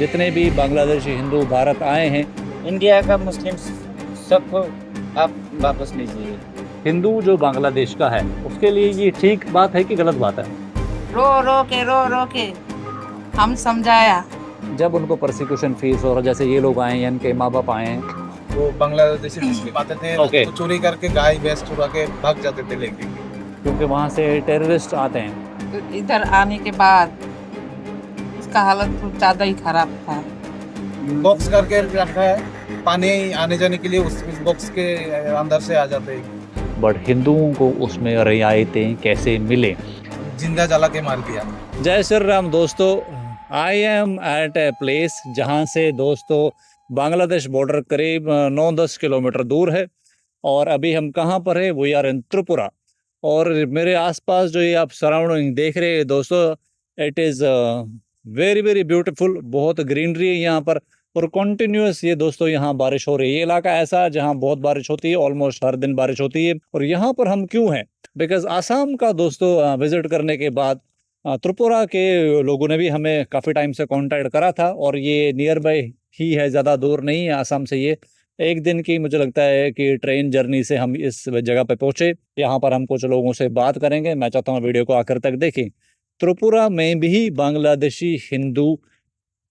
जितने भी बांग्लादेशी हिंदू भारत आए हैं, इंडिया का मुस्लिम सबको आप वापस लीजिए। हिंदू जो बांग्लादेश का है उसके लिए ये ठीक बात है कि गलत बात है? रो के हम समझाया। जब उनको प्रोसिक्यूशन फीस और जैसे ये लोग आए हैं, इनके माँ बाप आए हैं, वो बांग्लादेशी मुस्लिम आते थे ओके। तो चोरी करके गाय भैंस चुरा के भाग जाते थे लेके। क्योंकि वहाँ से टेररिस्ट आते हैं। तो इधर आने के बाद इसका हालत तो ज्यादा ही खराब था। बॉक्स करके रखा है, पानी आने जाने के लिए उस बॉक्स के अंदर से आ जाते हैं। बट हिंदुओं को उसमें रियायतें कैसे मिले? जिंदा जला के मार दिया। जय श्री राम दोस्तों, I am at a place जहाँ से दोस्तों बांग्लादेश बॉर्डर करीब 9-10 किलोमीटर दूर है। और अभी हम कहाँ पर है? We are in Tripura. और मेरे आसपास जो ये आप सराउंडिंग देख रहे हैं दोस्तों, it is very very beautiful. बहुत ग्रीनरी है यहाँ पर और कॉन्टिन्यूस ये दोस्तों यहाँ बारिश हो रही है। ये इलाका ऐसा है जहाँ बहुत बारिश होती है, ऑलमोस्ट हर दिन बारिश होती है। और यहाँ पर हम क्यों हैं? बिकॉज आसाम का दोस्तों विजिट करने के बाद त्रिपुरा के लोगों ने भी हमें काफ़ी टाइम से कांटेक्ट करा था और ये नियर बाय ही है, ज़्यादा दूर नहीं है आसाम से। ये एक दिन की मुझे लगता है कि ट्रेन जर्नी से हम इस जगह पे पहुंचे। यहाँ पर हम कुछ लोगों से बात करेंगे। मैं चाहता हूँ वीडियो को आखिर तक देखें। त्रिपुरा में भी बांग्लादेशी हिंदू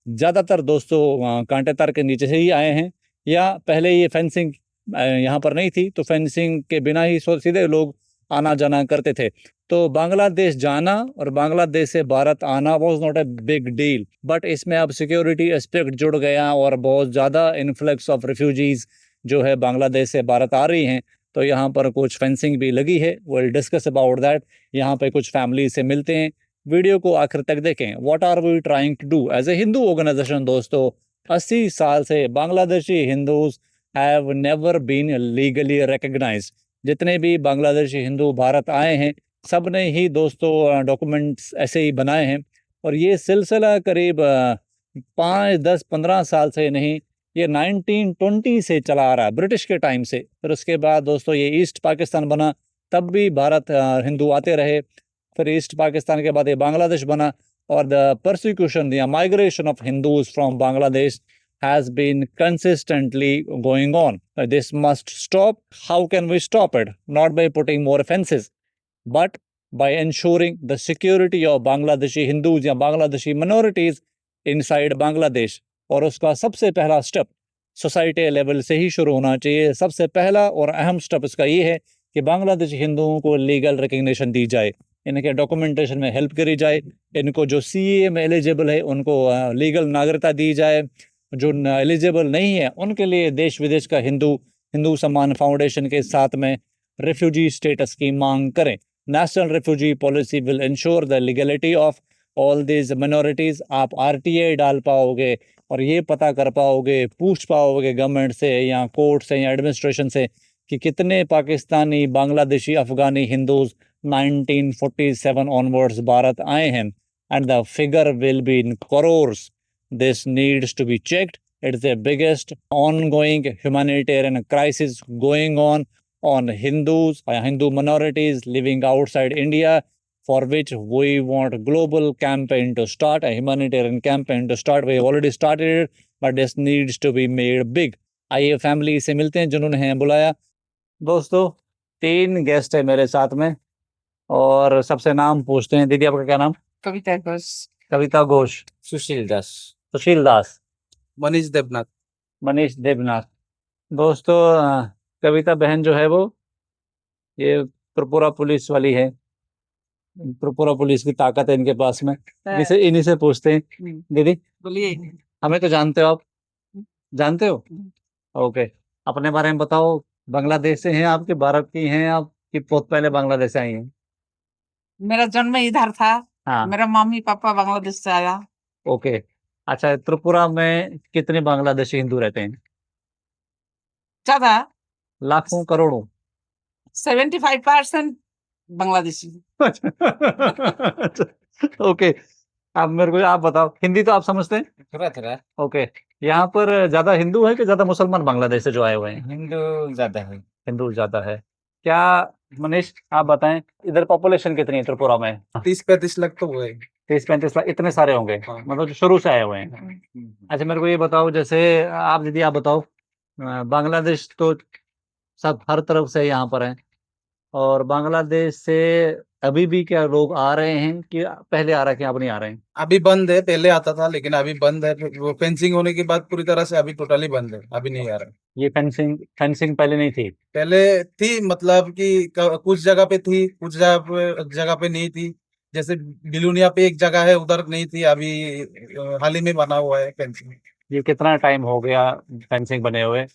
ज़्यादातर दोस्तों कांटे तार के नीचे से ही आए हैं, या पहले ये फेंसिंग यहाँ पर नहीं थी तो फेंसिंग के बिना ही सीधे लोग आना जाना करते थे। तो बांग्लादेश जाना और बांग्लादेश से भारत आना was not a big deal. But इसमें अब सिक्योरिटी एस्पेक्ट जुड़ गया और बहुत ज़्यादा इन्फ्लक्स ऑफ रिफ्यूजीज़ जो है बांग्लादेश से भारत आ रही हैं। तो यहाँ पर कुछ फेंसिंग भी लगी है। Will discuss about that. यहाँ पे कुछ फैमिली से मिलते हैं। वीडियो को आखिर तक देखें। What are we trying to do as a Hindu organisation? दोस्तों 80 साल से Bangladeshi Hindus have never been legally recognised. जितने भी बांग्लादेशी हिंदू भारत आए हैं सब ने ही दोस्तों डॉक्यूमेंट्स ऐसे ही बनाए हैं। और ये सिलसिला करीब 5, 10, 15 साल से नहीं, ये 1920 से चला आ रहा है, ब्रिटिश के टाइम से। फिर उसके बाद दोस्तों ये ईस्ट पाकिस्तान बना, तब भी भारत हिंदू आते रहे। फिर ईस्ट पाकिस्तान के बाद ये बांग्लादेश बना और द परसिक्यूशन या migration of Hindus from Bangladesh has been consistently going on. This must stop. How can we stop it? Not by putting more fences, but by ensuring the security of Bangladeshi Hindus या Bangladeshi minorities inside Bangladesh. और उसका सबसे पहला step society level से ही शुरू होना चाहिए। सबसे पहला और अहम स्टेप इसका ये है कि बांग्लादेशी हिंदुओं को लीगल रिकग्निशन दी जाए, इनके डॉक्यूमेंटेशन में हेल्प करी जाए, इनको जो CAA में एलिजिबल है उनको लीगल नागरिकता दी जाए, जो एलिजिबल नहीं है उनके लिए देश विदेश का हिंदू सम्मान फाउंडेशन के साथ में रिफ्यूजी स्टेटस की मांग करें। National refugee policy will ensure the legality of all these minorities. आप RTA डाल पाओगे और ये पता कर पाओगे, पूछ पाओगे गवर्नमेंट से या कोर्ट से या एडमिनिस्ट्रेशन से कि कितने पाकिस्तानी, बांग्लादेशी, अफगानी हिंदूज 1947 ऑनवर्ड्स भारत आए हैं। And the figure will be in crores. This needs to be checked. It's the biggest ongoing humanitarian crisis going on Hindus, Hindu minorities living outside India, for which we want a global campaign to start, a humanitarian campaign to start. We have already started it, but this needs to be made big. आइए family से मिलते हैं जिन्होंने हमें बुलाया। दोस्तों 3 guest है मेरे साथ में और सबसे नाम पूछते हैं। दीदी आपका क्या नाम? कविता घोष। कविता घोष। सुशील दास। सुशील दास। मनीष देवनाथ। मनीष देवनाथ। दोस्तों कविता बहन जो है वो ये त्रिपुरा पुलिस वाली है। त्रिपुरा पुलिस की ताकत है इनके पास में। इन्हीं से पूछते हैं। दीदी बोलिए। हमें तो जानते हो आप? जानते हो? ओके, अपने बारे में बताओ। बांग्लादेश से हैं आप कि भारत की हैं आप कि बहुत पहले बांग्लादेश से आई हैं? मेरा जन्म इधर था। हाँ। मेरा मम्मी पापा बांग्लादेश से आया। ओके, अच्छा त्रिपुरा में कितने बांग्लादेशी हिंदू रहते हैं? ज्यादा। लाखों, करोड़ों? 75% बांग्लादेशी। ओके, अब मेरे को आप बताओ, हिंदी तो आप समझते हैं? थोड़ा थोड़ा। ओके, यहाँ पर ज्यादा हिंदू है कि ज्यादा मुसलमान बांग्लादेश से जो आए हुए हैं? हिंदू ज्यादा है। हिंदू ज्यादा है। क्या मनीष आप बताएं, इधर पॉपुलेशन कितनी है त्रिपुरा में? 30-35 लाख तो हुए। 30-35 लाख इतने सारे होंगे, हाँ। मतलब जो शुरू से आए हुए हैं। अच्छा मेरे को ये बताओ, जैसे आप दीदी आप बताओ, बांग्लादेश तो सब हर तरफ से यहाँ पर है, और बांग्लादेश से अभी भी क्या लोग आ रहे हैं कि पहले आ रहे हैं, अब नहीं आ रहे हैं? अभी बंद है, पहले आता था लेकिन अभी बंद है। वो फेंसिंग होने के बाद पूरी तरह से अभी टोटली बंद है, अभी नहीं आ रहा है। ये फेंसिंग फेंसिंग पहले नहीं थी? पहले थी, मतलब कि कुछ जगह पे थी, कुछ जगह पे नहीं थी। जैसे बिलुनिया पे एक जगह है, उधर नहीं थी। अभी हाल ही में बना हुआ है फेंसिंग। ये कितना टाइम हो गया फेंसिंग बने हुए?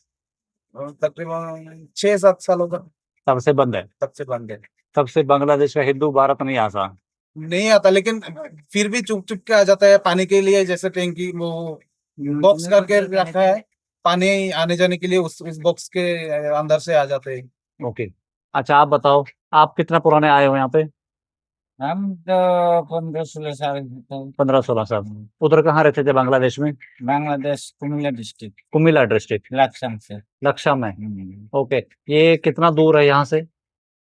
तकरीबन 6-7 साल होगा, तब से बंद है? तब से बंद है। तब से बांग्लादेश का हिंदू भारत नहीं आता? नहीं आता, लेकिन फिर भी चुप चुप के आ जाता है पानी के लिए। जैसे टैंकी वो बॉक्स करके रखा है, पानी आने जाने के लिए उस बॉक्स के अंदर से आ जाते हैं। ओके। अच्छा आप बताओ, आप कितना पुराने आए हो यहाँ पे? हम तो 15-16 साल के थे। 15-16 साल। उधर कहाँ रहते थे बांग्लादेश में? बांग्लादेश कुमिल्ला डिस्ट्रिक्ट, कुमिल्ला डिस्ट्रिक्ट, लक्षम से। लक्षम में। ओके, ये कितना दूर है यहाँ से?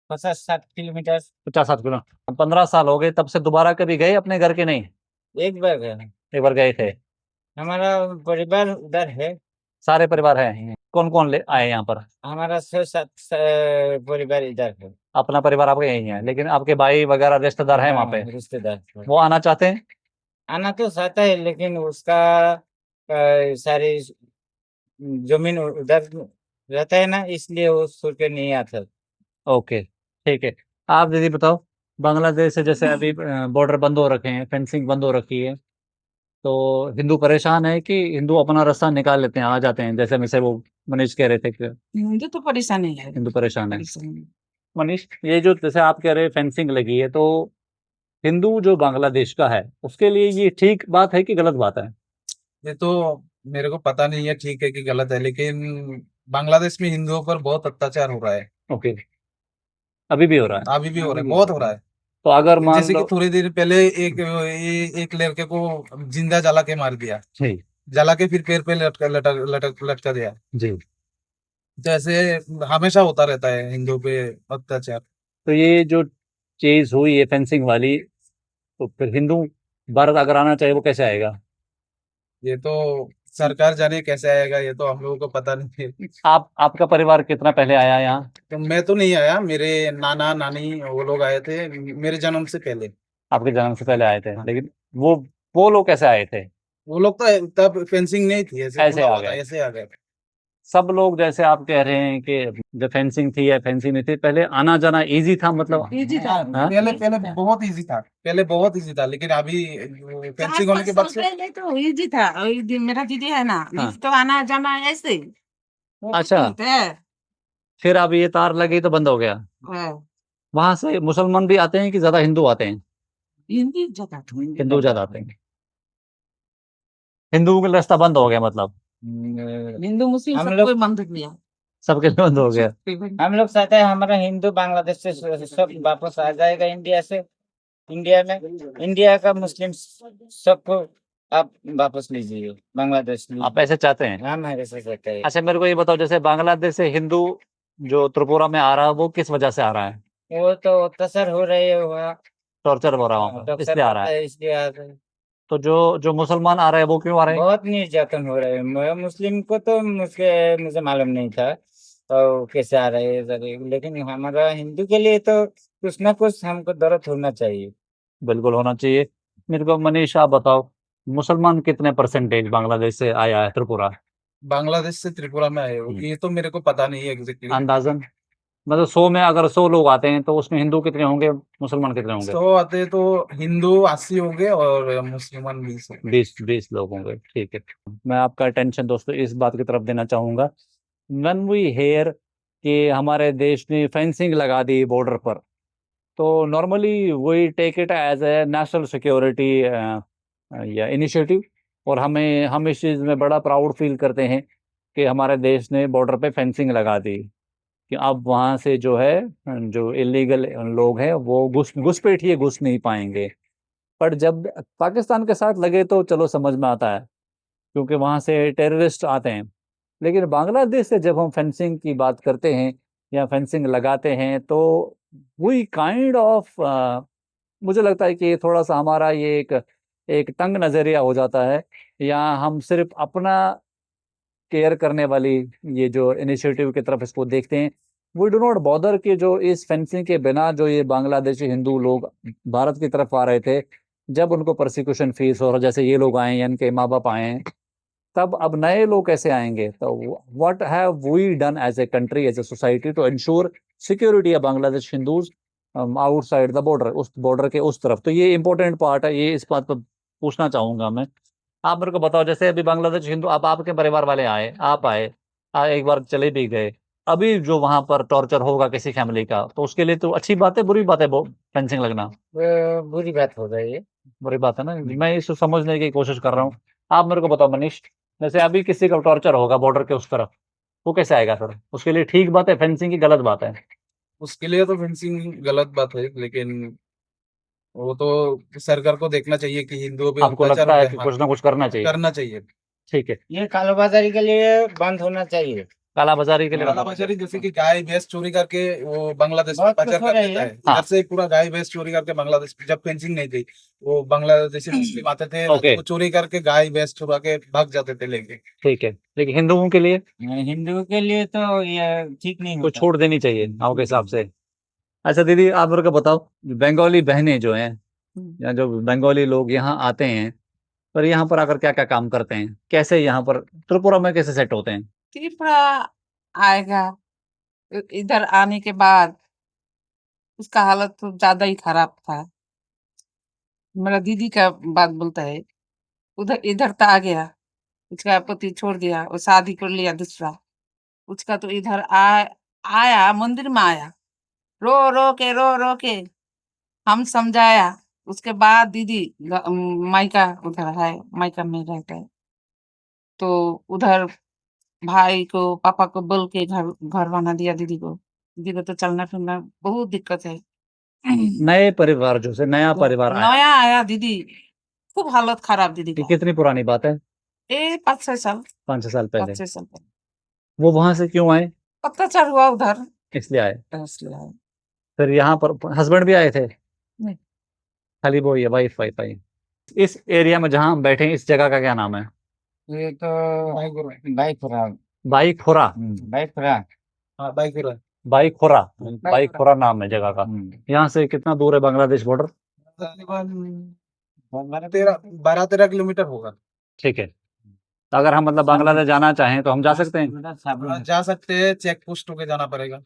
50-60 किलोमीटर। 50-60 किलो। 15 साल हो गए, तब से दोबारा कभी गए अपने घर के? नहीं, एक बार गए। एक बार गए थे। हमारा परिवार उधर है। सारे परिवार है? कौन कौन ले आए यहाँ पर? हमारा 6-7 परिवार इधर है। अपना परिवार आपका यही है, लेकिन आपके भाई वगैरह रिश्तेदार है वहाँ पे? रिश्तेदार। वो आना चाहते हैं? आना तो चाहता है, लेकिन उसका सारी जमीन उधर रहता है ना, इसलिए वो छोड़ के नहीं आता। ओके, ठीक है। आप दीदी बताओ, बांग्लादेश से जैसे अभी बॉर्डर बंद हो रखे हैं, फेंसिंग बंद हो रखी है, तो हिंदू परेशान है कि हिंदू अपना रास्ता निकाल लेते हैं, आ जाते हैं? जैसे मुझसे वो मनीष कह रहे थे कि हिंदू तो परेशानी है। हिंदू परेशान है। परेशानी। मनीष, ये जो जैसे आप कह रहे हैं फेंसिंग लगी है, तो हिंदू जो बांग्लादेश का है उसके लिए ये ठीक बात है कि गलत बात है? ये तो मेरे को पता नहीं है ठीक है कि गलत है, लेकिन बांग्लादेश में हिंदुओं पर बहुत अत्याचार हो रहा है। ओके, अभी भी हो रहा है? अभी भी हो रहा है, बहुत हो रहा है। तो अगर मान जैसे कि लो, थोड़ी देर पहले एक लड़के को जिंदा जला के मार दिया, जी जला के फिर पेड़ पे लटका दिया। जी, तो ऐसे हमेशा होता रहता है हिंदुओं पे अत्याचार। तो ये जो चीज हुई है फेंसिंग वाली, तो फिर हिंदू भारत अगर आना चाहिए वो कैसे आएगा? ये तो सरकार जाने कैसे आएगा, ये तो हम लोगों को पता नहीं है। आपका परिवार कितना पहले आया यहाँ? तो मैं तो नहीं आया, मेरे नाना नानी वो लोग आए थे मेरे जन्म से पहले। आपके जन्म से पहले आए थे, हाँ। लेकिन वो वो लोग कैसे आए थे? वो लोग तो तब फेंसिंग नहीं थी, ऐसे ऐसे खुला आ हुआ था, गए? ऐसे आ गए। सब लोग जैसे आप कह रहे हैं कि जब फेंसिंग थी या फेंसिंग नहीं थी, पहले आना जाना इजी था, मतलब इजी था। हाँ? पहले पहले बहुत इजी था, पहले बहुत इजी था, लेकिन अभी फेंसिंग होने के बाद से पहले तो इजी था। मेरा दीदी है ना, हाँ। तो आना जाना ऐसे। वो अच्छा। होते हैं। फिर अब ये तार लगी तो बंद हो गया। हाँ, वहां से मुसलमान भी आते हैं कि ज्यादा हिंदू आते हैं? हिंदी ज्यादा था। हिंदू ज्यादा आते हैं। हिंदुओं का रास्ता बंद हो गया मतलब? हिंदू मुस्लिम हम सब लोग- कोई बंद हो गया। सबके लिए बंद हो गया? हम लोग चाहते हैं हमारा हिंदू बांग्लादेश से सब वापस आ जाएगा इंडिया से। इंडिया में इंडिया का मुस्लिम सबको आप वापस लीजिए, बांग्लादेश आप ऐसे चाहते हैं? हम ऐसे कहते हैं। अच्छा मेरे को ये बताओ, जैसे बांग्लादेश से हिंदू जो त्रिपुरा में आ रहा है वो किस वजह से आ रहा है? वो तो अत्याचार हो रही है वहाँ। टॉर्चर हो रहा है वहाँ पर, इसलिए आ रहा है। इसलिए आ रहे हैं। तो जो जो मुसलमान आ रहे हैं वो क्यों आ रहे हैं? बहुत निर्यातन हो रहे हैं मुस्लिम को, तो मुझे मालूम नहीं था तो कैसे आ रहे हैं इधर। लेकिन हमारा हिंदू के लिए तो कुछ ना कुछ हमको दर्द होना चाहिए। बिल्कुल होना चाहिए। मेरे को मनीष आप बताओ, मुसलमान कितने परसेंटेज बांग्लादेश से आया है त्रिपुरा? बांग्लादेश से त्रिपुरा में आए हो, ये तो मेरे को पता नहीं है एग्जैक्टली। अंदाजन, मतलब 100 में अगर 100 लोग आते हैं तो उसमें हिंदू कितने होंगे, मुसलमान कितने होंगे? 100 आते तो हिंदू 80 होंगे और मुसलमान 20 होंगे। 20 लोग होंगे, ठीक है। मैं आपका अटेंशन दोस्तों इस बात की तरफ देना चाहूँगा, व्हेन वी हेयर कि हमारे देश ने फेंसिंग लगा दी बॉर्डर पर, तो normally we take it as a national security या इनिशिएटिव, और हम इस चीज़ में बड़ा प्राउड फील करते हैं कि हमारे देश ने बॉर्डर पे फेंसिंग लगा दी, कि अब वहाँ से जो है जो इलीगल लोग हैं वो घुसपैठिए घुस नहीं पाएंगे। पर जब पाकिस्तान के साथ लगे तो चलो समझ में आता है, क्योंकि वहाँ से टेररिस्ट आते हैं। लेकिन बांग्लादेश से जब हम फेंसिंग की बात करते हैं या फेंसिंग लगाते हैं, तो वी काइंड ऑफ मुझे लगता है कि ये थोड़ा सा हमारा ये एक तंग नज़रिया हो जाता है। यहाँ हम सिर्फ अपना केयर करने वाली ये जो इनिशिएटिव की तरफ इसको देखते हैं। वी डू नॉट बॉदर कि जो इस फेंसिंग के बिना जो ये बांग्लादेशी हिंदू लोग भारत की तरफ आ रहे थे, जब उनको प्रोसिक्यूशन फीस और जैसे ये लोग आए हैं, इनके माँ बाप आए हैं, तब अब नए लोग कैसे आएंगे? तो what have we done as a country, as a society to ensure security of Bangladesh Hindus outside the border, उस बॉर्डर के उस तरफ? तो ये इंपॉर्टेंट पार्ट है, ये इस बात पर पूछना चाहूंगा मैं। आप मेरे को बताओ, जैसे अभी बांग्लादेश हिंदू, आप आपके परिवार वाले आए, आप आए, एक बार चले भी गए, अभी जो वहां पर टॉर्चर होगा किसी फैमिली का, तो उसके लिए तो अच्छी बात है, बुरी बात है वो फेंसिंग लगना? बुरी बात हो रही है। बुरी बात है ना, मैं इसको समझने की कोशिश कर रहा हूँ। आप मेरे को बताओ मनीष, जैसे अभी किसी का टॉर्चर होगा बॉर्डर के उस तरफ, वो कैसे आएगा फिर? उसके लिए ठीक बात है फेंसिंग की, गलत बात है? उसके लिए तो फेंसिंग गलत बात है, लेकिन वो तो सरकार को देखना चाहिए कि हिंदुओं पे आपको अत्याचार लगता हो है रहा कि है। कुछ ना कुछ करना चाहिए? करना चाहिए। ठीक है, ये कालोबाजारी के लिए बंद होना चाहिए। कालाबाजारी के लिए कालाबाजारी जैसे कि गाय भैंस चोरी करके वो बांग्लादेश में बहुत पाचार कुछ हो कर रही देता है। है। हाँ। इधर से पूरा गाय भैंस चोरी करके बांग्लादेश, जब फेंसिंग नहीं थी, वो बांग्लादेशी मुस्लिम आते थे, ओके। वो चोरी करके गाय भैंस चुरा के भाग जाते थे लेके। ठीक है, लेकिन हिंदुओं के लिए हिंदुओं के लिए तो ये ठीक नहीं कुछ होता। छूट देनी चाहिए आपके हिसाब से? अच्छा दीदी, आप मेरे को बताओ, बंगाली बहनें जो हैं या जो बंगाली लोग यहाँ आते हैं, पर यहाँ पर आकर क्या क्या काम करते हैं, कैसे यहाँ पर त्रिपुरा में कैसे सेट होते हैं? त्रिपुरा आएगा, इधर आने के बाद उसका हालत तो ज्यादा ही खराब था। मेरा दीदी का बात बोलता है, उधर इधर तो आ गया, उसका पति छोड़ दिया और शादी कर लिया दूसरा। उसका तो इधर आया, मंदिर में आया, रो रो के हम समझाया। उसके बाद दीदी मायका उधर है, मायका में रहता है, तो उधर भाई को पापा को बोल के घर बना दिया दीदी को। दीदी को तो चलना फिरना बहुत दिक्कत है। नए परिवार जो से नया परिवार आया, नया आया दीदी, खूब हालत खराब दीदी ये का। कितनी पुरानी बात है? 5-6 साल 5-6 साल पहले। 5-6 साल पहले वो वहां से क्यों आए? अत्याचार हुआ उधर, इसलिए आए? इसलिए आए। फिर यहाँ पर हस्बैंड भी आए थे? नहीं। खाली वो ही है, वाइफ वाइफ आई। इस एरिया में जहाँ हम बैठे हैं, इस जगह का क्या नाम है? ये तो बाईखुरा। बाईखोरा। बाईखुरा। हाँ, बाइक फिर बाईखोरा, बाईखोरा नाम है जगह का। यहाँ से कितना दूर है बांग्लादेश बॉर्डर? तकरीबन 12-13 किलोमीटर होगा। ठीक है, तो अगर हम मतलब बांग्लादेश जाना चाहें तो हम जा सकते हैं? जा सकते हैं, चेक पोस्ट होके जाना पड़ेगा।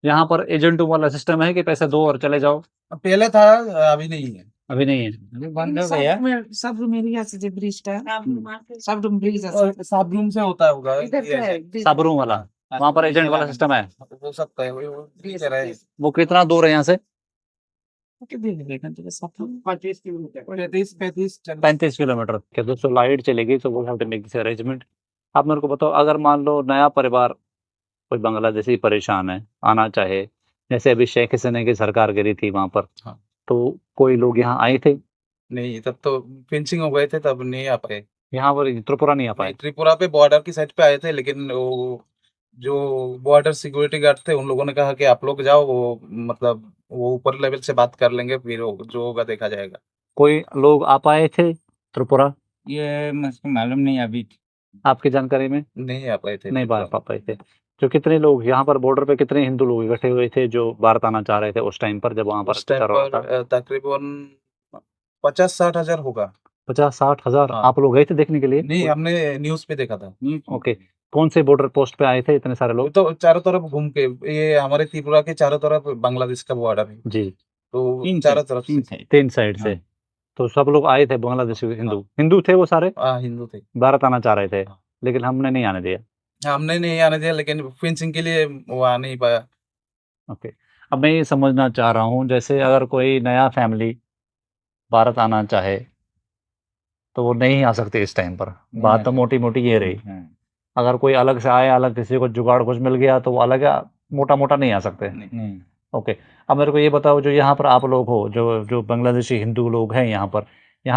यहाँ पर एजेंटों वाला सिस्टम है कि पैसे दो और चले जाओ? पहले था, अभी नहीं है। अभी नहीं है। अभी बंद हो गया। सब रूम एरिया से जो ब्रिज था, सब रूम ब्रिज सब रूम से होता होगा। इधर से है, ब्रिज। साबरू वाला, वहाँ पर एजेंट वाला सिस्टम है? हो सकता है, वो ठीक है रहे। वो कितना दूर है यहाँ से? 35 किलोमीटर के। दोस्तों लाइट चलेगी तो वो हैव मेक दिस अरेंजमेंट। आप मेरे को बताओ, अगर मान लो नया परिवार कोई बांग्लादेशी परेशान है, आना चाहे, जैसे अभी शेख हसीना की सरकार गिरी थी वहां पर, हाँ। तो कोई लोग यहाँ आए थे? नहीं, तब तो फेंसिंग हो गए थे, तब नहीं आ पाए। यहाँ पर त्रिपुरा नहीं आ पाए? त्रिपुरा पे बॉर्डर की साइड पे आए थे, लेकिन वो जो बॉर्डर सिक्योरिटी गार्ड थे, उन लोगों ने कहा कि आप लोग जाओ, वो मतलब वो ऊपर लेवल से बात कर लेंगे, फिर जो होगा देखा जाएगा। कोई लोग आ पाए थे त्रिपुरा? ये मुझको मालूम नहीं अभी। आपकी जानकारी में? नहीं आ पाए थे नहीं त्रिपुरा। पा पाए थे। जो कितने लोग यहाँ पर बॉर्डर पे, कितने हिंदू लोग इकट्ठे हुए थे जो भारत आना चाह रहे थे उस टाइम पर, जब वहां पर उस टाइम अत्याचार हो रहा था? पर तकरीबन 50-60 हजार होगा। 50-60 हजार? हाँ। आप लोग गए थे देखने के लिए? नहीं, हमने न्यूज पे देखा था। ओके, कौन से बॉर्डर पोस्ट पे आए थे इतने सारे वो लोग? तो चारों तरफ घूम के, ये हमारे त्रिपुरा के चारों तरफ बांग्लादेश का बॉर्डर है, जी, तो चारों तरफ से। 3 साइड से। हाँ। तो सब लोग आए थे बांग्लादेशी हिंदू? हिंदू थे वो सारे? हाँ, हिंदू थे। भारत आना चाह रहे थे, हाँ। लेकिन हमने नहीं आने दिया। हमने नहीं आने दिया, लेकिन फेंसिंग के लिए वो आ नहीं पाया। ओके, अब मैं ये समझना चाह रहा हूँ, जैसे अगर कोई नया फैमिली भारत आना चाहे तो वो नहीं आ सकते इस टाइम पर, बात तो मोटी मोटी ये रही। अगर कोई अलग से आए, अलग किसी को जुगाड़ कुछ मिल गया तो वो अलग मोटा मोटा नहीं आ सकते। नहीं। ओके, अब मेरे को ये बताओ, जो यहाँ पर आप लोग हो, जो जो बांग्लादेशी हिंदू लोग हैं यहाँ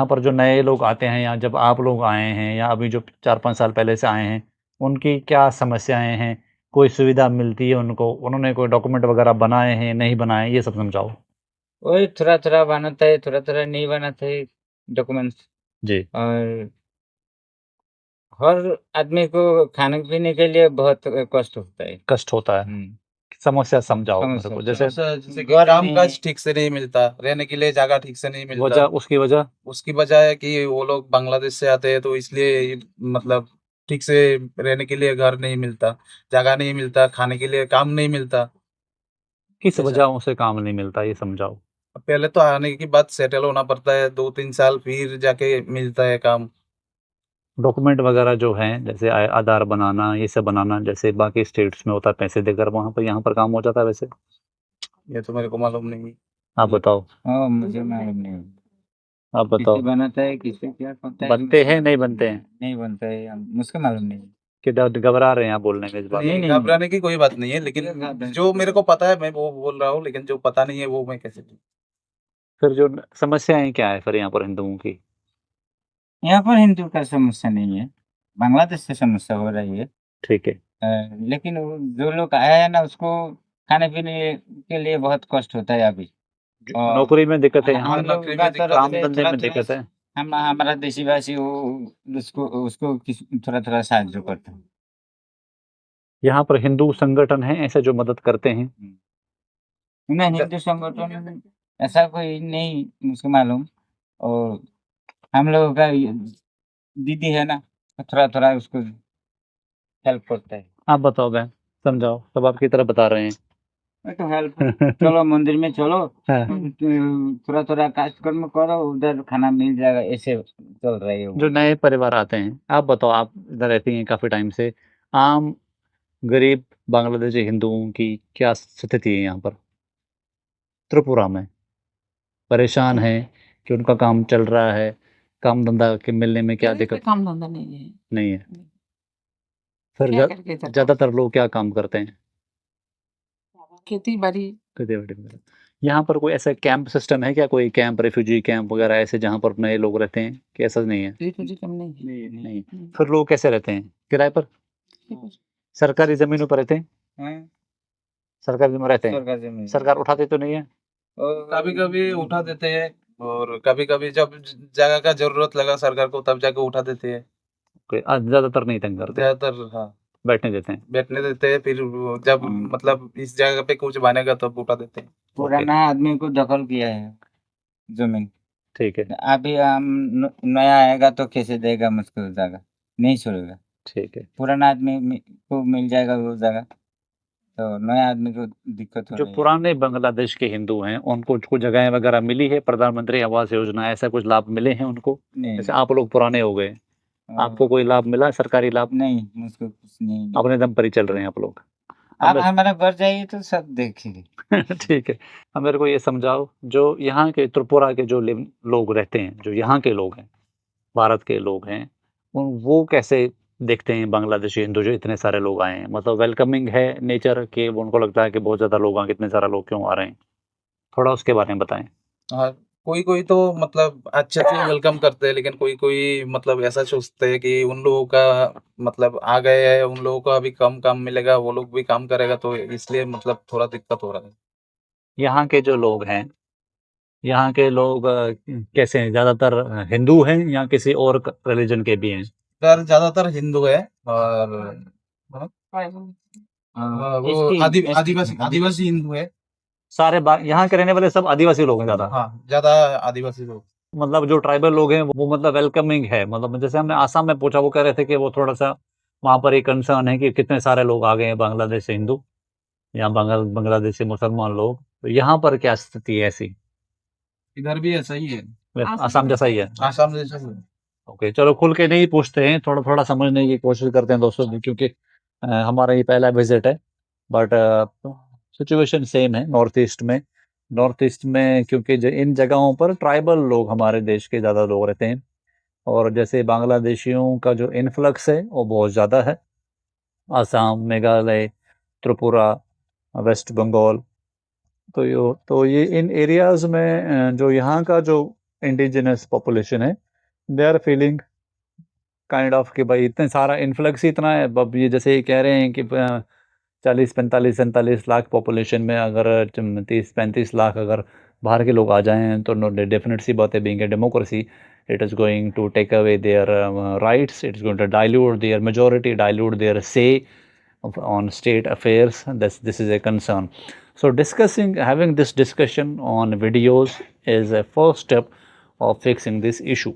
पर जो नए लोग आते हैं, या जब आप लोग आए हैं, या अभी जो 4-5 साल पहले से आए हैं, उनकी क्या समस्याएं हैं? कोई सुविधा मिलती है उनको? उन्होंने कोई डॉक्यूमेंट वगैरह बनाए हैं, नहीं बनाए, ये सब समझाओ। वही थोड़ा-थोड़ा बनाता है, थोड़ा-थोड़ा नहीं बनाता है डॉक्यूमेंट्स। जी। और हर आदमी को खाने-पीने के लिए बहुत कष्ट होता है। कष्ट होता है। समस्या समझाओ मेरे समस्या को, जैसे जैसे कि घर काम में काज ठीक से नहीं मिलता, रहने के लिए जगह ठीक से नहीं मिलता। वजह, उसकी वजह उसकी वजह है कि वो लोग बांग्लादेश से आते हैं, तो इसलिए मतलब ठीक से रहने के लिए घर नहीं मिलता, जगह नहीं मिलता, खाने के लिए काम नहीं मिलता। किस ऐसा वजहों से काम नहीं मिलता, ये समझाओ। पहले तो आने के बाद सेटल होना पड़ता है, 2-3 साल फिर जाके मिलता है काम। डॉक्यूमेंट वगैरह जो हैं, जैसे आधार बनाना, ये सब बनाना, जैसे बाकी स्टेट्स में होता है पैसे देकर, वहाँ पर यहाँ पर काम हो जाता है वैसे? ये तो मेरे को मालूम नहीं। आप बताओ, मुझे मालूम नहीं। आप किससे बताओ। बनाता है, किससे क्या करता है, बनते हैं, नहीं बनते हैं? नहीं बनता है, मुझको मालूम नहीं। कि घबरा रहे हैं आप बोलने में इस बात नहीं, में? नहीं। घबराने की कोई बात नहीं है, लेकिन जो मेरे को पता है मैं वो बोल रहा हूँ, लेकिन जो पता नहीं है वो मैं कैसे फिर जो समस्याएँ क्या है फिर यहाँ पर हिंदुओं की? यहाँ पर हिंदू का समस्या नहीं है, बांग्लादेश से समस्या हो रही है। ठीक है। लेकिन वो जो लोग आया है ना, उसको खाने-पीने के लिए बहुत कष्ट होता है अभी। और नौकरी में दिक्कत है हम यहाँ, लोग नौकरी का में दिक्कत तरफ काम से धंधे में थोड़ा-थोड़ा दिक्कत है। हमारा देशी-भाषी वो उसको उसको थोड़ा-थोड़ा साहाଯ୍य करता है। यहाँ पर हिंदू संगठन हैं ऐसे जो मदद करते हैं? नहीं, हिंदू संगठन ऐसा कोई नहीं मुझको मालूम। और हम लोगों का ये दीदी है ना, तो थोड़ा-थोड़ा उसको हेल्प करता है। आप बताओ बहन, समझाओ, सब आपकी तरफ बता रहे हैं। मैं तो हेल्प चलो मंदिर में चलो, हाँ। थोड़ा-थोड़ा काजकर्म करो, उधर खाना मिल जाएगा, ऐसे चल रही है जो वो। नए परिवार आते हैं, आप बताओ, आप इधर रहती हैं काफ़ी टाइम से, आम गरीब बांग्लादेशी हिंदुओं की क्या स्थिति है यहाँ पर, त्रिपुरा में? परेशान हैं कि उनका काम चल रहा है, काम-धंधा के मिलने में क्या मेरे पे दिक्कत काम धंधा नहीं है। नहीं है? नहीं। फिर क्या करके इधर ज़्यादातर लोग क्या काम करते हैं? खेती बाड़ी खेती-बाड़ी वगैरह। यहाँ पर कोई ऐसा कैंप सिस्टम है क्या, कोई कैंप, रिफ्यूजी कैंप वगैरह ऐसे जहाँ पर नए लोग रहते हैं, कि ऐसा नहीं है? रिफ्यूजी कम नहीं है। नहीं। नहीं। फिर लोग कैसे रहते हैं? किराए पर? सरकारी ज़मीनों पर रहते हैं? हैं? सरकारी ज़मीन में रहते हैं? सरकार ज़मीन। सरकार उठाती तो नहीं है? कभी-कभी उठा देते हैं, और कभी-कभी जब जगह का जरूरत लगा सरकार को तब जाके उठा देते हैं। कोई ज़्यादातर नहीं तंग करते, ज्यादातर हाँ, बैठने देते हैं। बैठने देते हैं, फिर वो जब मतलब इस जगह पे कुछ बनेगा तब उठा देते हैं। पुराना आदमी को दखल किया है ज़मीन। ठीक है, अभी हम नया आएगा तो कैसे देगा मुझको जगह? नहीं छोड़ेगा। ठीक है। पुराना आदमी को मिल जाएगा वो जगह, तो नए आदमी को दिक्कत हो जो रही है। पुराने बांग्लादेश के हिंदू हैं, उनको कुछ जगहें वगैरह मिली है, प्रधानमंत्री आवास योजना, ऐसा कुछ लाभ मिले हैं उनको? नहीं, जैसे आप लोग पुराने हो गए, आपको कोई लाभ मिला, सरकारी लाभ? नहीं, मुझको कुछ नहीं मिला। अपने दम पर ही चल रहे हैं आप लोग। आप अब हमारा घर जाइए तो सब देखेंगे। ठीक है। अब मेरे को ये समझाओ, जो यहाँ के त्रिपुरा के जो लोग रहते हैं, जो यहाँ के लोग हैं, भारत के लोग हैं, वो कैसे देखते हैं बांग्लादेशी हिंदू जो इतने सारे लोग आए हैं? मतलब वेलकमिंग है नेचर के, उनको लगता है कि बहुत ज़्यादा लोग आए, इतने सारे लोग क्यों आ रहे हैं? थोड़ा उसके बारे में बताएँ। हाँ, कोई-कोई तो मतलब अच्छे से वेलकम करते हैं, लेकिन कोई-कोई मतलब ऐसा सोचते हैं कि उन लोगों का मतलब आ गए हैं, उन लोगों को अभी कम काम मिलेगा, वो लोग भी काम करेगा, तो इसलिए मतलब थोड़ा दिक्कत हो रहा है। यहाँ के जो लोग हैं, यहाँ के लोग कैसे हैं? ज़्यादातर हिंदू हैं या किसी और रिलीजन के भी हैं? इधर ज़्यादातर हिंदू है, और वो आदिवासी हिंदू है। सारे यहाँ के रहने वाले सब आदिवासी लोग हैं ज़्यादा? हाँ, ज़्यादा आदिवासी लोग। मतलब जो ट्राइबल लोग हैं वो मतलब वेलकमिंग है, मतलब जैसे हमने आसाम में पूछा, वो कह रहे थे कि वो थोड़ा-सा वहाँ पर एक कंसर्न है कि कितने सारे लोग आ गए हैं बांग्लादेश से हिंदू या बांग्लादेशी मुसलमान लोग। तो यहाँ पर क्या स्थिति है ऐसी? इधर भी ऐसा ही है, आसाम जैसा ही है? आसाम जैसा ही है। ओके, चलो खुल के नहीं पूछते हैं, थोड़ा-थोड़ा समझने की कोशिश करते हैं दोस्तों, क्योंकि हमारा ये पहला विज़िट है, बट सिचुएशन सेम है नॉर्थ ईस्ट में। नॉर्थ ईस्ट में क्योंकि इन जगहों पर ट्राइबल लोग हमारे देश के ज़्यादा लोग रहते हैं, और जैसे बांग्लादेशियों का जो इन्फ्लक्स है वो बहुत ज़्यादा है। असम, मेघालय, त्रिपुरा, वेस्ट बंगाल, तो ये इन एरियाज़ में जो यहाँ का जो इंडिजिनस पॉपुलेशन है, they are feeling kind of कि भाई इतने सारा इन्फ्लक्स ही इतना है। अब ये जैसे ये कह रहे हैं कि 40, 45, 47 लाख पॉपुलेशन में अगर 30, 35 लाख अगर बाहर के लोग आ जाएं तो डेफिनेट सी बात है, being a democracy it is going to take away their rights, it is going to dilute their majority, dilute their say on state affairs. This is a concern. So having this discussion on videos is a first step of fixing this issue.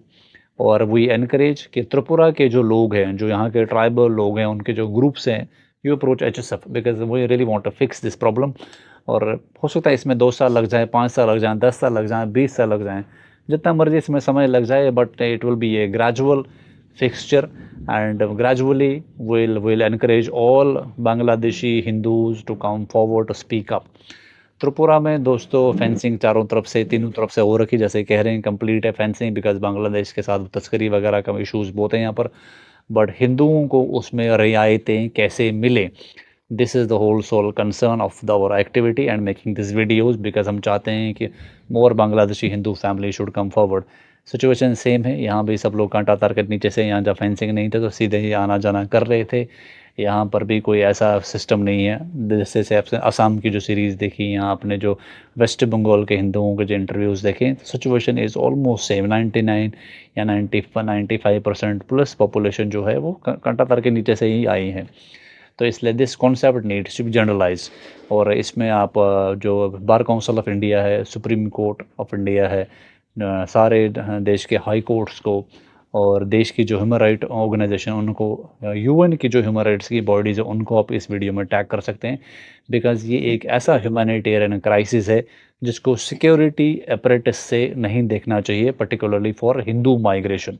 और we encourage कि त्रिपुरा के जो लोग हैं, जो यहाँ के tribal लोग हैं, उनके जो ग्रुप्स हैं, you approach HSF because we really want to fix this problem. और हो सकता है इसमें 2 साल लग जाए, 5 साल लग जाए, 10 साल लग जाए, 20 साल लग जाए, जितना मर्जी इसमें समय लग जाए, but it will be A gradual fixture and gradually we'll encourage all Bangladeshi Hindus to come forward to speak up. Tripura में दोस्तों फेंसिंग चारों तरफ से, तीनों तरफ से हो रखी, जैसे कह रहे हैं कंप्लीट है फेंसिंग बिकॉज बांग्लादेश के साथ तस्करी वगैरह का इश्यूज बहुत हैं यहाँ पर, बट हिंदुओं को उसमें रियायतें कैसे मिले, this is the whole sole concern of our activity and making this videos because हम चाहते हैं कि more Bangladeshi Hindu family should come forward. Situation same है, यहाँ भी सब लोग कांटा तार के नीचे से, यहाँ जब फेंसिंग नहीं थे तो सीधे ही आना जाना कर रहे थे. यहाँ पर भी कोई ऐसा सिस्टम नहीं है. जैसे से आपने असम की जो सीरीज़ देखी, यहाँ आपने जो वेस्ट बंगाल के हिंदुओं के जो इंटरव्यूज़ देखे, सिचुएशन इज़ ऑलमोस्ट सेम. 99 या 95% प्लस पॉपुलेशन जो है वो कांटा तार के नीचे से ही आई है. तो इसलिए this concept needs to be generalise. और इसमें आप जो बार काउंसिल ऑफ इंडिया है, सुप्रीम कोर्ट ऑफ इंडिया है, सारे देश के हाई कोर्ट्स को और देश की जो ह्यूमन राइट ऑर्गेनाइजेशन उनको, UN की जो ह्यूमन राइट्स की बॉडीज़ है उनको आप इस वीडियो में टैग कर सकते हैं. बिकॉज़ ये एक ऐसा ह्यूमैनिटेरियन क्राइसिस है जिसको सिक्योरिटी अपरेटस से नहीं देखना चाहिए, पर्टिकुलरली फॉर हिंदू माइग्रेशन.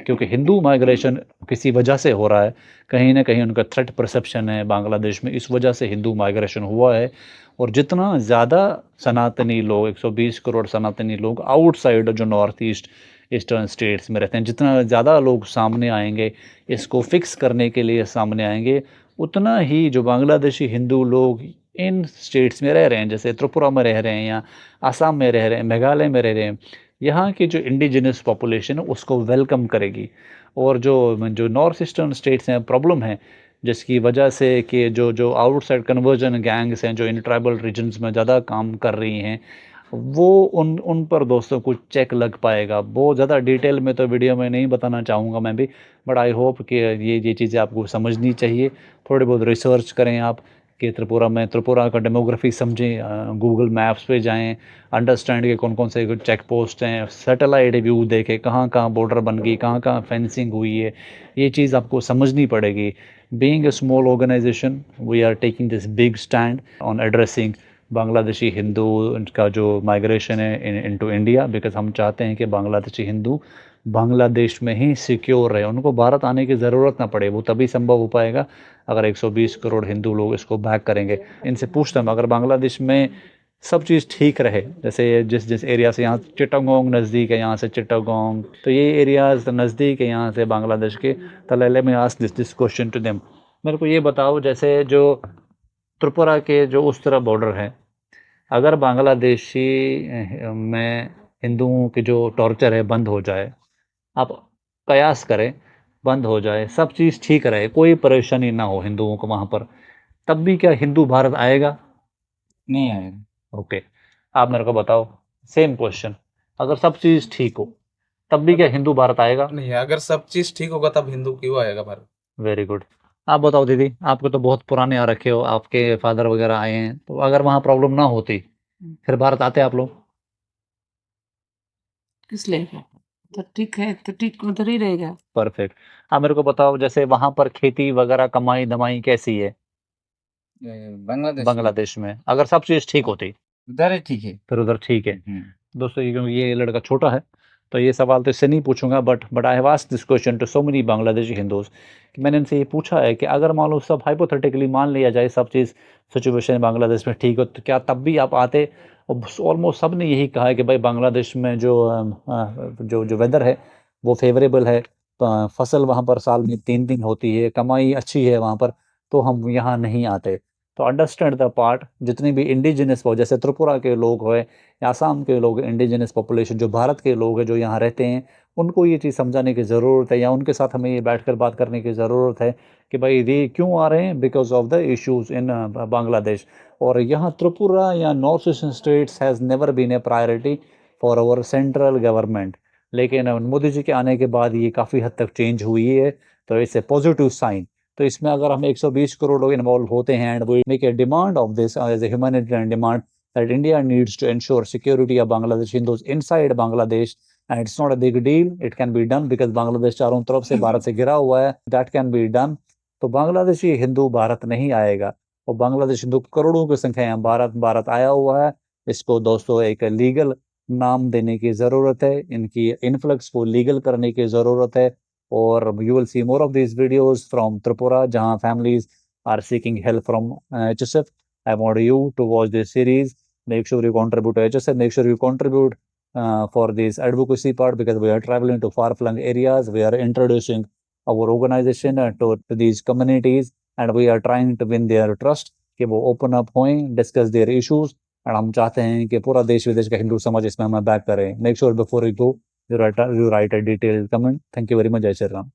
क्योंकि हिंदू माइग्रेशन किसी वजह से हो रहा है, कहीं ना कहीं उनका थ्रेट परसेप्शन है बांग्लादेश में, इस वजह से हिंदू माइग्रेशन हुआ है. और जितना ज़्यादा सनातनी लोग, 120 करोड़ सनातनी लोग आउटसाइड जो नॉर्थ ईस्टर्न स्टेट्स में रहते हैं, जितना ज़्यादा लोग सामने आएंगे, इसको फिक्स करने के लिए सामने आएंगे, उतना ही जो बांग्लादेशी हिंदू लोग इन स्टेट्स में रह रहे हैं, जैसे त्रिपुरा में रह रहे हैं या आसाम में रह रहे हैं, मेघालय में रह रहे हैं, यहाँ की जो इंडिजिनस पॉपुलेशन है उसको वेलकम करेगी. और जो नॉर्थ ईस्टर्न स्टेट्स हैं प्रॉब्लम है, जिसकी वजह से कि जो आउटसाइड कन्वर्जन गैंग्स हैं जो इन ट्राइबल रीजन्स में ज़्यादा काम कर रही हैं, वो उन पर दोस्तों कुछ चेक लग पाएगा. बहुत ज़्यादा डिटेल में तो वीडियो में नहीं बताना चाहूँगा मैं भी, बट आई होप कि ये चीज़ें आपको समझनी चाहिए. थोड़े बहुत रिसर्च करें आप कि त्रिपुरा का डेमोग्राफी समझें, गूगल मैप्स पे जाएं, अंडरस्टैंड के कौन कौन से चेक पोस्ट हैं, सैटेलाइट व्यू देखें, कहाँ कहाँ बॉर्डर बन गई, कहाँ कहाँ फेंसिंग हुई है, ये चीज़ आपको समझनी पड़ेगी. Being a small organisation we are taking this big stand on addressing Bangladeshi Hindu का जो माइग्रेशन है इनटू इंडिया, बिकॉज हम चाहते हैं कि बांग्लादेशी हिंदू बांग्लादेश में ही सिक्योर रहे, उनको भारत आने की ज़रूरत ना पड़े. वो तभी संभव हो पाएगा अगर 120 करोड़ हिंदू लोग इसको बैक करेंगे. इनसे पूछता हूँ, अगर बांग्लादेश में सब चीज़ ठीक रहे, जैसे जिस एरिया से, यहाँ चिटागोंग नज़दीक है, यहाँ से चिटागोंग, तो ये एरियाज नज़दीक है यहाँ से बांग्लादेश के. तलेले में ask this question to them, मेरे को ये बताओ, जैसे जो त्रिपुरा के जो उस तरफ बॉर्डर है, अगर बांग्लादेशी में हिंदुओं की जो टॉर्चर है बंद हो जाए, आप कयास करें, बंद हो जाए, सब चीज़ ठीक रहे, कोई परेशानी ना हो हिंदुओं को वहाँ पर, तब भी क्या हिंदू भारत आएगा? नहीं आएगा. ओके, आप मेरे को बताओ, सेम क्वेश्चन, अगर सब चीज़ ठीक हो तब भी क्या हिंदू भारत आएगा? नहीं, अगर सब चीज ठीक होगा तब हिंदू क्यों आएगा भारत? Very good. आप बताओ दीदी, आपको तो बहुत पुराने आ रखे हो, आपके फादर वगैरह आए हैं, तो अगर वहाँ प्रॉब्लम ना होती फिर भारत आते आप लोग? किस लिए? तो ठीक है, तो ठीक उधर ही रहेगा. परफेक्ट. आप मेरे को बताओ, जैसे वहाँ पर खेती वगैरह, कमाई धमाई कैसी है बांग्लादेश में, अगर सब चीज़ ठीक होती? उधर ही ठीक है. फिर उधर ठीक है. दोस्तों ये लड़का छोटा है तो ये सवाल तो इससे नहीं पूछूंगा, but I have asked this question to so many Bangladeshi Hindus. मैंने इनसे ये पूछा है कि अगर मान लो सब हाइपोथेटिकली मान लिया जाए सब चीज़ सिचुएशन बांग्लादेश में ठीक हो, तो क्या तब भी आप आते? ऑलमोस्ट सब ने यही कहा है कि भाई बांग्लादेश में जो वेदर है वो फेवरेबल है, फसल वहाँ पर साल में 3 दिन होती है, कमाई अच्छी है वहाँ पर, तो हम यहाँ नहीं आते. तो अंडरस्टैंड द पार्ट, जितनी भी इंडिजिनस जैसे त्रिपुरा के लोग हैं, आसाम के लोग, इंडिजिनस पॉपुलेशन जो भारत के लोग हैं जो यहाँ रहते हैं, उनको ये चीज़ समझाने की ज़रूरत है, या उनके साथ हमें ये बैठकर बात करने की ज़रूरत है कि भाई ये क्यों आ रहे हैं, because of the issues in Bangladesh. और यहाँ त्रिपुरा या north eastern states has never been a priority for our central government, लेकिन मोदी जी के आने के बाद ये काफ़ी हद तक चेंज हुई है, तो इट्स ए पॉजिटिव साइन। तो इसमें अगर हम 120 करोड़ लोग इन्वॉल्व होते हैं and we make a demand of this as a humanitarian demand that India needs to ensure security of Bangladesh Hindus inside Bangladesh, and it's not a big deal, it can be done because Bangladesh चारों तरफ से भारत से घिरा हुआ है, that can be done। तो बांग्लादेशी हिंदू भारत नहीं आएगा, और बांग्लादेश हिंदू करोड़ों की संख्या में भारत आया हुआ है। इसको दोस्तों एक लीगल नाम देने की ज़रूरत है, इनकी इन्फ्लक्स को लीगल करने की ज़रूरत है। और you will see more of these videos from Tripura, जहाँ families are seeking help from HSF। I want you to watch this series. Make sure you contribute to HSF. Make sure you contribute for this advocacy part, because we are traveling to far-flung areas. We are introducing our organization to these communities, and we are trying to win their trust कि वो open up हों, discuss their issues, और हम चाहते हैं कि पूरा देश विदेश का हिंदू समाज इसमें हमें बैक करे। Make sure before you go, you write a detailed comment. Thank you very much. जय श्री राम।